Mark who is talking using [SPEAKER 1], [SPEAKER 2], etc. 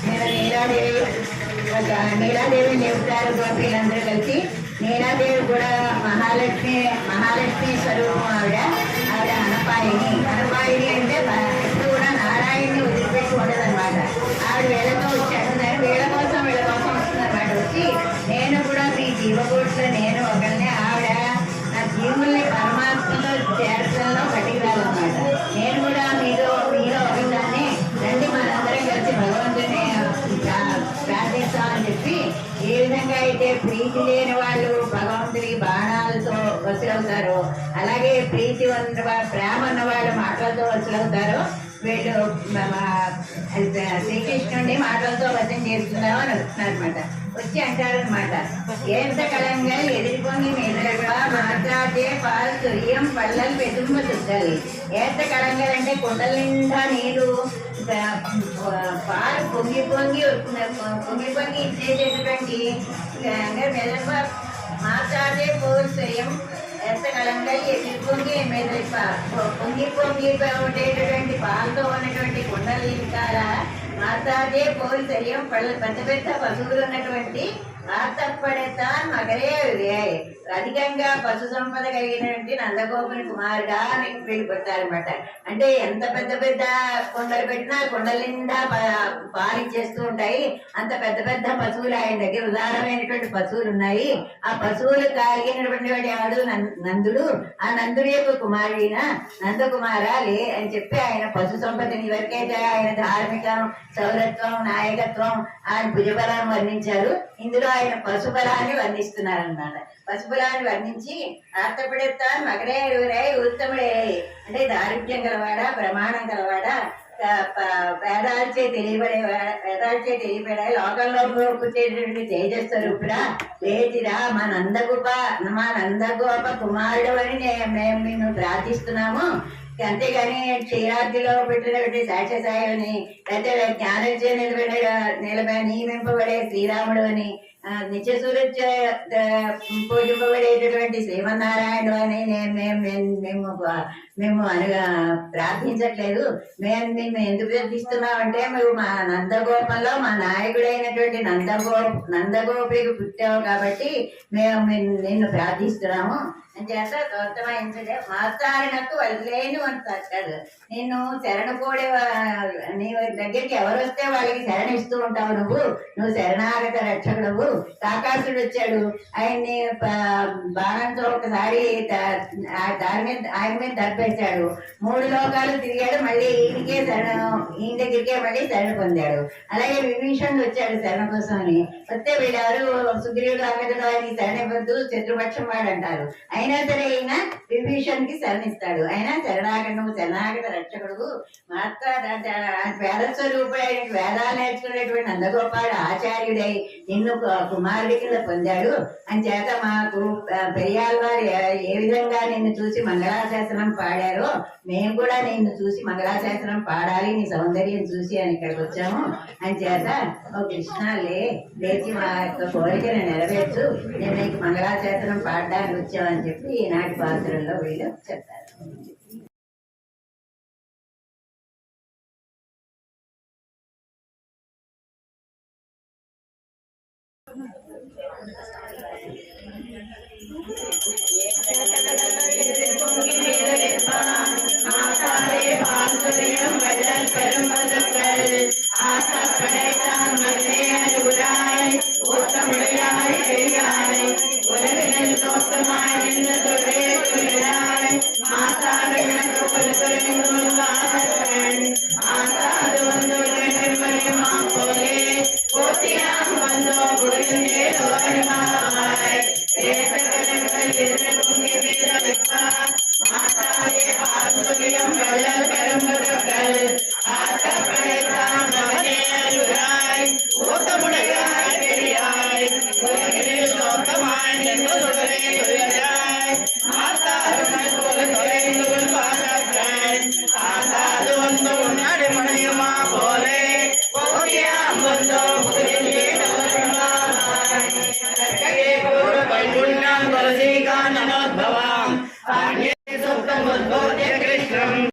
[SPEAKER 1] నేను నీలాదేవి నివసారు గోపీలందరూ కలిసి నీలాదేవి కూడా మహాలక్ష్మి స్వరూపం. ఆవిడ అనపాయిని అంటే ఎప్పుడు కూడా నారాయణని వదిలిపెట్టి ఉండదన్నమాట. ఆవిడ వీళ్ళతో వచ్చాడు, వీళ్ళ కోసం వస్తుందన్నమాట. వచ్చి నేను కూడా మీ జీవకోట్లో నేను ఒకరిని, ఆవిడ నా జీవుల్ని పరమాత్మలో చేర్చడంలో పట్టిరాలన్నమాట. నేను కూడా మీలో ఒకదాన్ని రండి, మనందరం కలిసి భగవంతుని ప్రార్థిస్తామని చెప్పి, ఏ విధంగా అయితే ప్రీతి లేని వాళ్ళు భగవంతుడి బాణాలతో వసులవుతారో, అలాగే ప్రీతి ప్రేమ ఉన్న వాళ్ళు మాటలతో వసులవుతారో, వీళ్ళు శ్రీకృష్ణుడిని మాటలతో వశం చేస్తున్నావు అని వస్తున్నారు అనమాట. వచ్చి అంటారనమాట, ఎంత కళంగా ఎదిరిపోయి మీదగా మాట్లాడే పాలు తొలియం పళ్ళలు పెదుంబ చుట్టాలి. ఎంత కళంగాలు అంటే కుండల నిండా నీరు పాలు పొంగి ఇచ్చేటటువంటి మెదప మాట్లాడే పోల్సయం ఎంత కళంగా ఎదిరిపోయి పొంగి ఉండేటటువంటి పాలతో ఉన్నటువంటి కుండలు నిండాలా మాట్లాడే పోల్సయం పెద్ద పెద్ద పశువులు ఉన్నటువంటి ఆర్తపడతాన్ మగరే అధికంగా పశు సంపద కలిగినటువంటి నందగోపుని కుమారుడా అని వెళ్ళిపోతారనమాట. అంటే ఎంత పెద్ద పెద్ద కొండలు పెట్టినా కొండల నిండా పాలిచ్చేస్తూ ఉంటాయి. అంత పెద్ద పెద్ద పశువులు ఆయన దగ్గర ఉదారమైనటువంటి పశువులు ఉన్నాయి. ఆ పశువులు కలిగినటువంటి వాడు ఎవడు? నందుడు. ఆ నందుడి యొక్క కుమారుడిన నందకుమారాలే అని చెప్పి ఆయన పశు సంపదని ఎవరికైతే ఆయన ధార్మికం, సౌరత్వం, నాయకత్వం, ఆయన భుజబలాన్ని వర్ణించారు. ఇందులో ఆయన పశుబలాన్ని వర్ణిస్తున్నారన్నమాట. పశుబలాన్ని వర్ణించి ఆర్తపడేస్తాను మగరే ఉత్తముడే అంటే దారిద్ర్యం గలవాడా, ప్రమాణం గలవాడా, వేదాలచే తెలియబడే లోకంలో పుట్టేటటువంటి తేజస్వరూపుడా, లేచిరా మా నందగోప కుమారుడు అని మేము నిన్ను ప్రార్థిస్తున్నాము. అంతేగాని క్షీరాద్రిలో పెట్టినటువంటి సాక్ష్యసాయుని, లేకపోతే జ్ఞానచే నియమింపబడే శ్రీరాముడు అని, నిత్య సూర్య పూజింపబడేటటువంటి శ్రీమన్నారాయణుడు అని మేము అనగా ప్రార్థించట్లేదు. మేము నిన్ను ఎందుకు ప్రార్థిస్తున్నామంటే, మేము మా నందగోపంలో మా నాయకుడైనటువంటి నందగోపికి పుట్టావు కాబట్టి మేము నిన్ను ప్రార్థిస్తున్నాము అని చేత గౌతమించడే మాతారినకు వదిలేను అని అంటాడు. నిన్ను శరణ కోడే నీ దగ్గరికి ఎవరు వస్తే వాళ్ళకి శరణ ఇస్తూ ఉంటావు. నువ్వు శరణాగత రక్షకుడు. కాకాసుడు వచ్చాడు, ఆయన్ని బాణంతో ఒకసారి ఆయన మీద దర్పేశాడు. 3 లోకాలు తిరిగాడు, మళ్ళీ ఈయన దగ్గరికే మళ్ళీ శరణ పొందాడు. అలాగే విభీషణుడు వచ్చాడు శరణ కోసం అని. వస్తే వీళ్ళెవరు సుగ్రీవుడు అంగదుడు ఆయనకి శరణ ఇవ్వద్దు, శత్రుపక్షం వాడు అంటారు. అయినా సరే ఈయన విభీషణ్కి శరణిస్తాడు. అయినా శరణాగత రక్షకుడు మాత్ర వేద స్వరూపుడైన వేదాలు నేర్చుకునేటువంటి నందగోపాడు ఆచార్యుడై నిన్ను కుమారుడి కింద పొందాడు అని చేత మాకు పెరియాల వారు ఏ విధంగా నిన్ను చూసి మంగళాశాసనం పాడారో మేము కూడా నిన్ను చూసి మంగళాశాసనం పాడాలి, నీ సౌందర్యం చూసి అని ఇక్కడికి వచ్చాము అని చేత ఓ కృష్ణ లేచి మా యొక్క కోరికను నెరవేర్చు, నేను నీకు మంగళాశాసనం పాడడానికి వచ్చామని చెప్పి ఈనాటి పాత్రల్లో వీళ్ళు చెప్తారు.